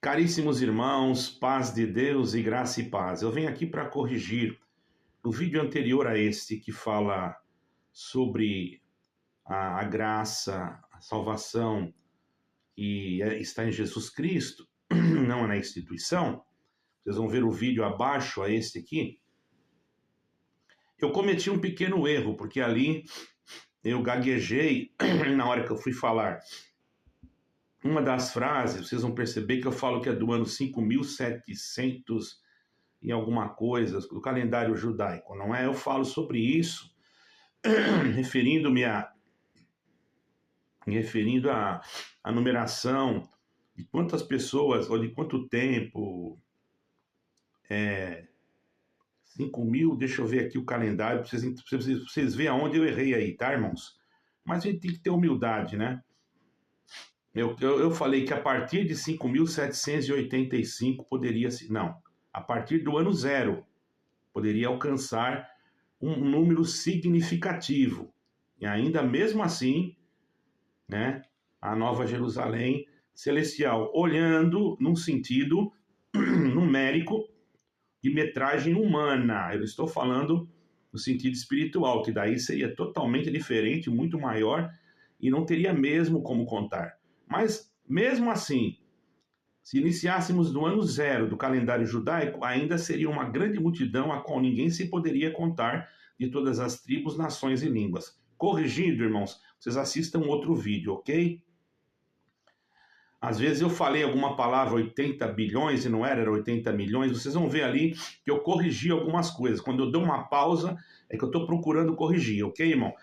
Caríssimos irmãos, paz de Deus e graça e paz. Eu venho aqui para corrigir o vídeo anterior a este que fala sobre a graça, a salvação que está em Jesus Cristo, não é na instituição. Vocês vão ver o vídeo abaixo a este aqui. Eu cometi um pequeno erro, porque ali eu gaguejei na hora que eu fui falar. Uma das frases, vocês vão perceber que eu falo que é do ano 5.700 e alguma coisa, do calendário judaico, não é? Eu falo sobre isso, referindo à numeração de quantas pessoas, ou de quanto tempo, 5.000, deixa eu ver aqui o calendário, para vocês verem aonde eu errei aí, tá, irmãos? Mas a gente tem que ter humildade, né? Eu falei que a partir de 5.785 poderia... Não, a partir do ano zero poderia alcançar um número significativo. E ainda mesmo assim, né, a Nova Jerusalém Celestial, olhando num sentido numérico de metragem humana. Eu estou falando no sentido espiritual, que daí seria totalmente diferente, muito maior, e não teria mesmo como contar. Mas, mesmo assim, se iniciássemos do ano zero do calendário judaico, ainda seria uma grande multidão a qual ninguém se poderia contar, de todas as tribos, nações e línguas. Corrigindo, irmãos, vocês assistam outro vídeo, ok? Às vezes eu falei alguma palavra 80 bilhões e não era 80 milhões, vocês vão ver ali que eu corrigi algumas coisas. Quando eu dou uma pausa, é que eu estou procurando corrigir, ok, irmão?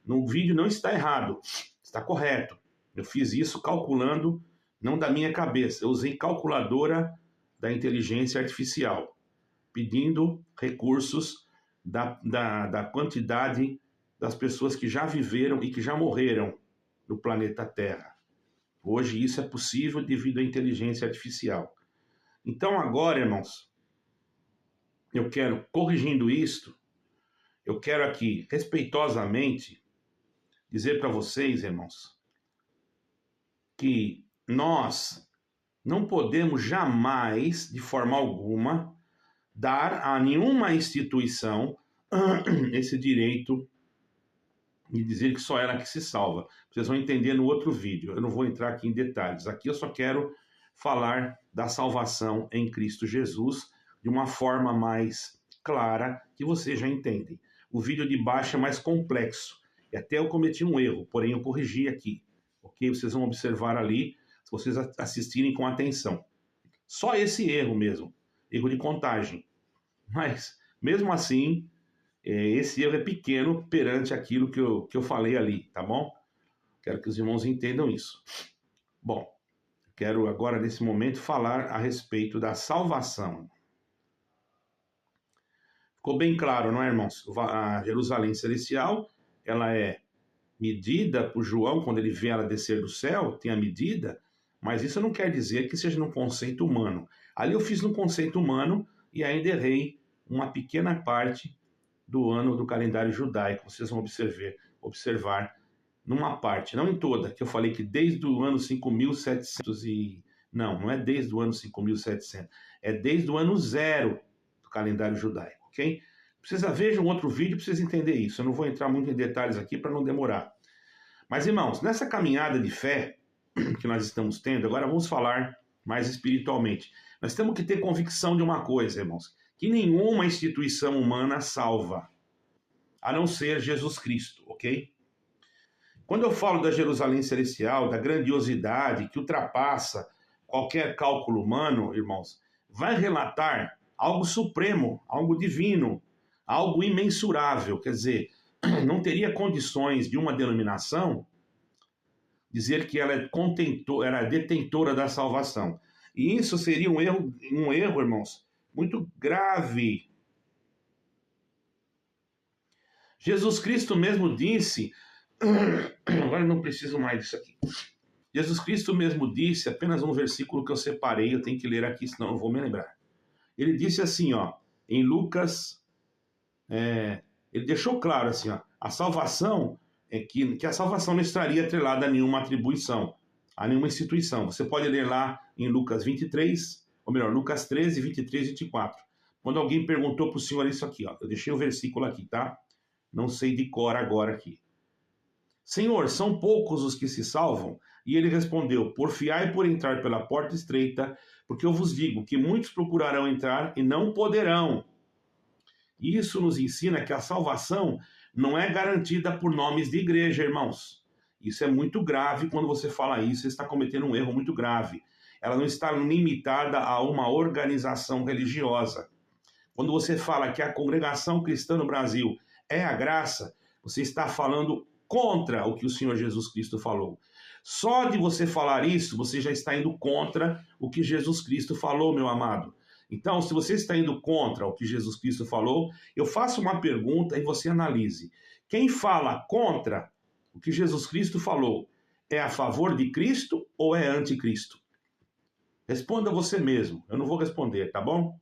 No vídeo não está errado, está correto. Eu fiz isso calculando, não da minha cabeça. Eu usei calculadora da inteligência artificial, pedindo recursos da quantidade das pessoas que já viveram e que já morreram no planeta Terra. Hoje isso é possível devido à inteligência artificial. Então agora, irmãos, eu quero, corrigindo isto, eu quero aqui, respeitosamente, dizer para vocês, irmãos, que nós não podemos jamais, de forma alguma, dar a nenhuma instituição esse direito de dizer que só ela que se salva. Vocês vão entender no outro vídeo. Eu não vou entrar aqui em detalhes. Aqui eu só quero falar da salvação em Cristo Jesus de uma forma mais clara que vocês já entendem. O vídeo de baixo é mais complexo. E até eu cometi um erro, porém eu corrigi aqui. Ok? Vocês vão observar ali, se vocês assistirem com atenção. Só esse erro mesmo. Erro de contagem. Mas, mesmo assim, esse erro é pequeno perante aquilo que eu falei ali, tá bom? Quero que os irmãos entendam isso. Bom, quero agora, nesse momento, falar a respeito da salvação. Ficou bem claro, não é, irmãos? A Jerusalém Celestial, ela é medida por João, quando ele vê ela descer do céu, tem a medida, mas isso não quer dizer que seja num conceito humano. Ali eu fiz no conceito humano e ainda errei uma pequena parte do ano do calendário judaico. Vocês vão observar numa parte, não em toda, que eu falei que desde o ano 5.700 e... Não é desde o ano 5.700, é desde o ano zero do calendário judaico, ok? Vejam outro vídeo para vocês entenderem isso. Eu não vou entrar muito em detalhes aqui para não demorar. Mas, irmãos, nessa caminhada de fé que nós estamos tendo, agora vamos falar mais espiritualmente. Nós temos que ter convicção de uma coisa, irmãos, que nenhuma instituição humana salva, a não ser Jesus Cristo, ok? Quando eu falo da Jerusalém Celestial, da grandiosidade que ultrapassa qualquer cálculo humano, irmãos, vai relatar algo supremo, algo divino, algo imensurável. Quer dizer, não teria condições de uma denominação dizer que ela era detentora da salvação. E isso seria um erro, irmãos, muito grave. Jesus Cristo mesmo disse... Agora eu não preciso mais disso aqui. Jesus Cristo mesmo disse, apenas um versículo que eu separei, eu tenho que ler aqui, senão eu não vou me lembrar. Ele disse assim, ó, em Lucas, ele deixou claro assim, ó, a salvação, que a salvação não estaria atrelada a nenhuma atribuição. a nenhuma instituição. Você pode ler lá em Lucas 23, ou melhor, Lucas 13, 23 e 24. Quando alguém perguntou para o Senhor isso aqui, ó, eu deixei o versículo aqui, tá? Não sei de cor agora aqui. Senhor, são poucos os que se salvam? E ele respondeu, porfiai por entrar pela porta estreita, porque eu vos digo que muitos procurarão entrar e não poderão. E isso nos ensina que a salvação não é garantida por nomes de igreja, irmãos. Isso é muito grave. Quando você fala isso, você está cometendo um erro muito grave. Ela não está limitada a uma organização religiosa. Quando você fala que a congregação cristã no Brasil é a graça, você está falando contra o que o Senhor Jesus Cristo falou. Só de você falar isso, você já está indo contra o que Jesus Cristo falou, meu amado. Então, se você está indo contra o que Jesus Cristo falou, eu faço uma pergunta e você analise. Quem fala contra o que Jesus Cristo falou é a favor de Cristo ou é anticristo? Responda você mesmo, eu não vou responder, tá bom?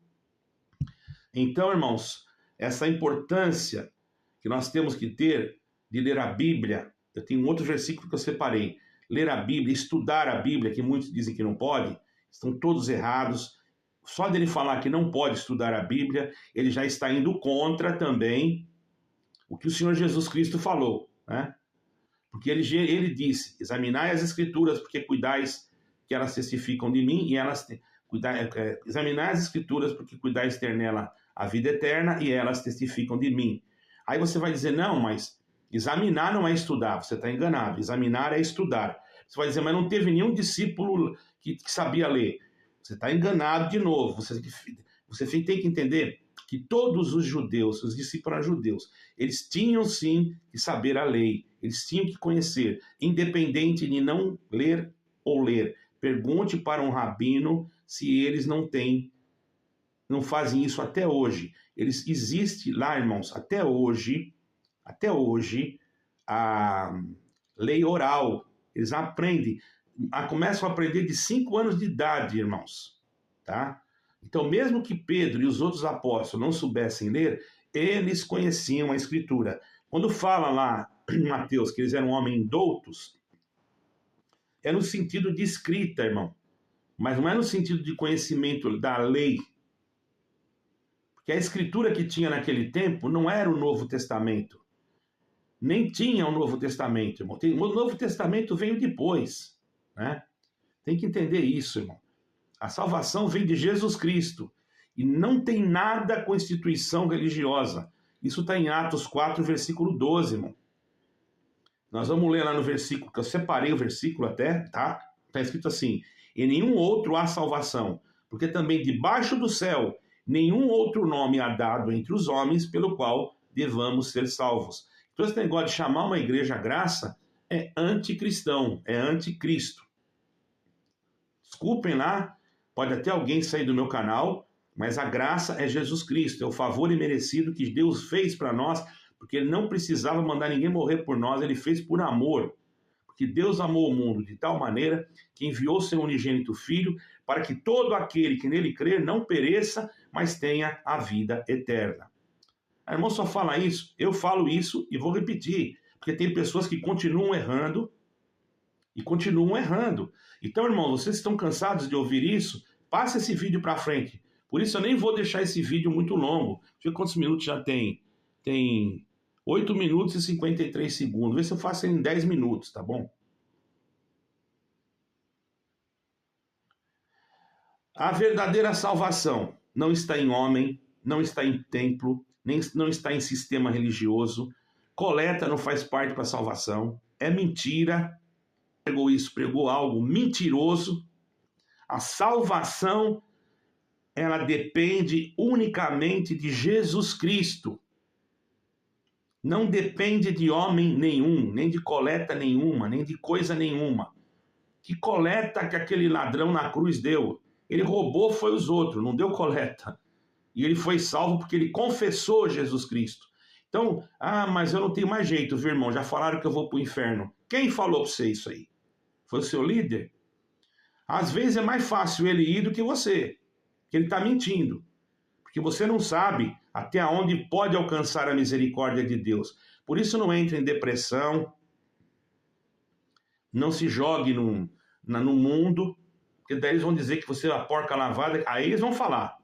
Então, irmãos, essa importância que nós temos que ter de ler a Bíblia, eu tenho um outro versículo que eu separei, ler a Bíblia, estudar a Bíblia, que muitos dizem que não pode, estão todos errados. Só dele falar que não pode estudar a Bíblia, ele já está indo contra também o que o Senhor Jesus Cristo falou, né? Porque ele disse, examinai as Escrituras, porque cuidais que elas testificam de mim, e elas examinai as Escrituras, porque cuidais ter nela a vida eterna, e elas testificam de mim. Aí você vai dizer, não, mas examinar não é estudar, você está enganado, examinar é estudar. Você vai dizer, mas não teve nenhum discípulo que sabia ler. Você está enganado de novo. Você tem que entender que todos os judeus, os discípulos judeus, eles tinham sim que saber a lei, eles tinham que conhecer, independente de não ler ou ler. Pergunte para um rabino se eles não fazem isso até hoje. Existe lá, irmãos, até hoje, a lei oral. Eles aprendem, começam a aprender de 5 anos de idade, irmãos. Tá? Então, mesmo que Pedro e os outros apóstolos não soubessem ler, eles conheciam a Escritura. Quando fala lá em Mateus que eles eram homens doutos, é no sentido de escrita, irmão. Mas não é no sentido de conhecimento da lei. Porque a Escritura que tinha naquele tempo não era o Novo Testamento. Nem tinha o Novo Testamento, irmão. O Novo Testamento veio depois, né? Tem que entender isso, irmão. A salvação vem de Jesus Cristo e não tem nada com instituição religiosa. Isso está em Atos 4, versículo 12, irmão. Nós vamos ler lá no versículo, que eu separei o versículo até, tá? Está escrito assim, em nenhum outro há salvação, porque também debaixo do céu nenhum outro nome há dado entre os homens pelo qual devamos ser salvos. Então esse negócio de chamar uma igreja graça é anticristão, é anticristo. Desculpem lá, pode até alguém sair do meu canal, mas a graça é Jesus Cristo, é o favor imerecido que Deus fez para nós, porque ele não precisava mandar ninguém morrer por nós, ele fez por amor. Porque Deus amou o mundo de tal maneira que enviou seu unigênito Filho para que todo aquele que nele crer não pereça, mas tenha a vida eterna. A irmã só fala isso, eu falo isso e vou repetir, porque tem pessoas que continuam errando e continuam errando. Então, irmão, vocês estão cansados de ouvir isso? Passa esse vídeo para frente. Por isso eu nem vou deixar esse vídeo muito longo. Deixa eu ver quantos minutos já tem. Tem 8 minutos e 53 segundos. Vê se eu faço em 10 minutos, tá bom? A verdadeira salvação não está em homem, não está em templo, não está em sistema religioso. Coleta não faz parte para a salvação. É mentira. Pregou algo mentiroso. A salvação, ela depende unicamente de Jesus Cristo. Não depende de homem nenhum, nem de coleta nenhuma, nem de coisa nenhuma. Que coleta que aquele ladrão na cruz deu? Ele roubou foi os outros, não deu coleta. E ele foi salvo porque ele confessou Jesus Cristo. Então, mas eu não tenho mais jeito, viu, irmão? Já falaram que eu vou para o inferno. Quem falou para você isso aí? Foi o seu líder? Às vezes é mais fácil ele ir do que você, que ele está mentindo. Porque você não sabe até onde pode alcançar a misericórdia de Deus. Por isso não entre em depressão, não se jogue no mundo, porque daí eles vão dizer que você é a porca lavada, aí eles vão falar.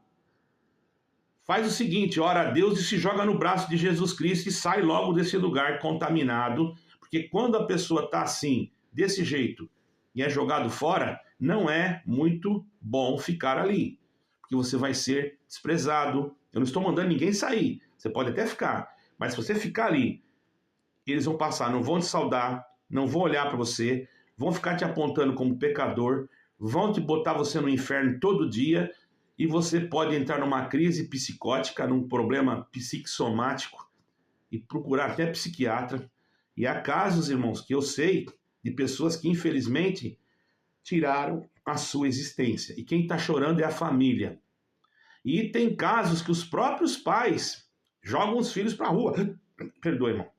Faz o seguinte, ora a Deus e se joga no braço de Jesus Cristo e sai logo desse lugar contaminado, porque quando a pessoa está assim, desse jeito, e é jogado fora, não é muito bom ficar ali, porque você vai ser desprezado. Eu não estou mandando ninguém sair, você pode até ficar, mas se você ficar ali, eles vão passar, não vão te saudar, não vão olhar para você, vão ficar te apontando como pecador, vão te botar você no inferno todo dia, e você pode entrar numa crise psicótica, num problema psicossomático, e procurar até psiquiatra. E há casos, irmãos, que eu sei de pessoas que, infelizmente, tiraram a sua existência. E quem está chorando é a família. E tem casos que os próprios pais jogam os filhos para a rua. Perdoe, irmão.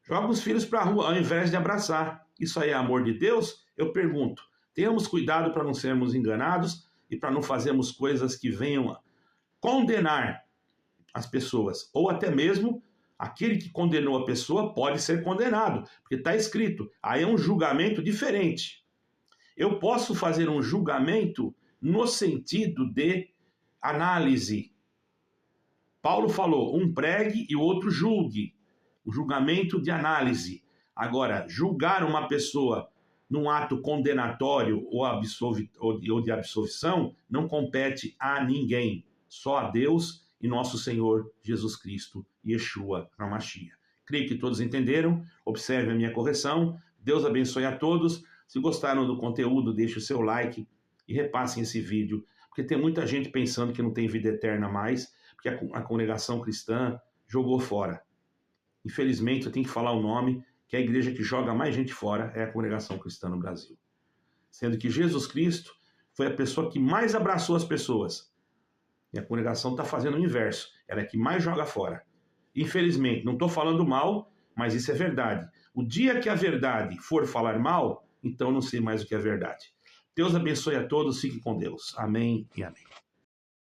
Jogam os filhos para a rua ao invés de abraçar. Isso aí é amor de Deus? Eu pergunto. Tenhamos cuidado para não sermos enganados e para não fazermos coisas que venham a condenar as pessoas. Ou até mesmo aquele que condenou a pessoa pode ser condenado, porque está escrito. Aí é um julgamento diferente. Eu posso fazer um julgamento no sentido de análise. Paulo falou, um pregue e o outro julgue. O julgamento de análise. Agora, julgar uma pessoa num ato condenatório ou de absolvição não compete a ninguém, só a Deus e nosso Senhor Jesus Cristo, Yeshua HaMashiach. Creio que todos entenderam, observe a minha correção, Deus abençoe a todos. Se gostaram do conteúdo, deixe o seu like e repassem esse vídeo, porque tem muita gente pensando que não tem vida eterna mais, porque a congregação cristã jogou fora. Infelizmente, eu tenho que falar o nome, que a igreja que joga mais gente fora é a congregação cristã no Brasil. Sendo que Jesus Cristo foi a pessoa que mais abraçou as pessoas. E a congregação está fazendo o inverso. Ela é que mais joga fora. Infelizmente, não estou falando mal, mas isso é verdade. O dia que a verdade for falar mal, então não sei mais o que é verdade. Deus abençoe a todos, fique com Deus. Amém e amém.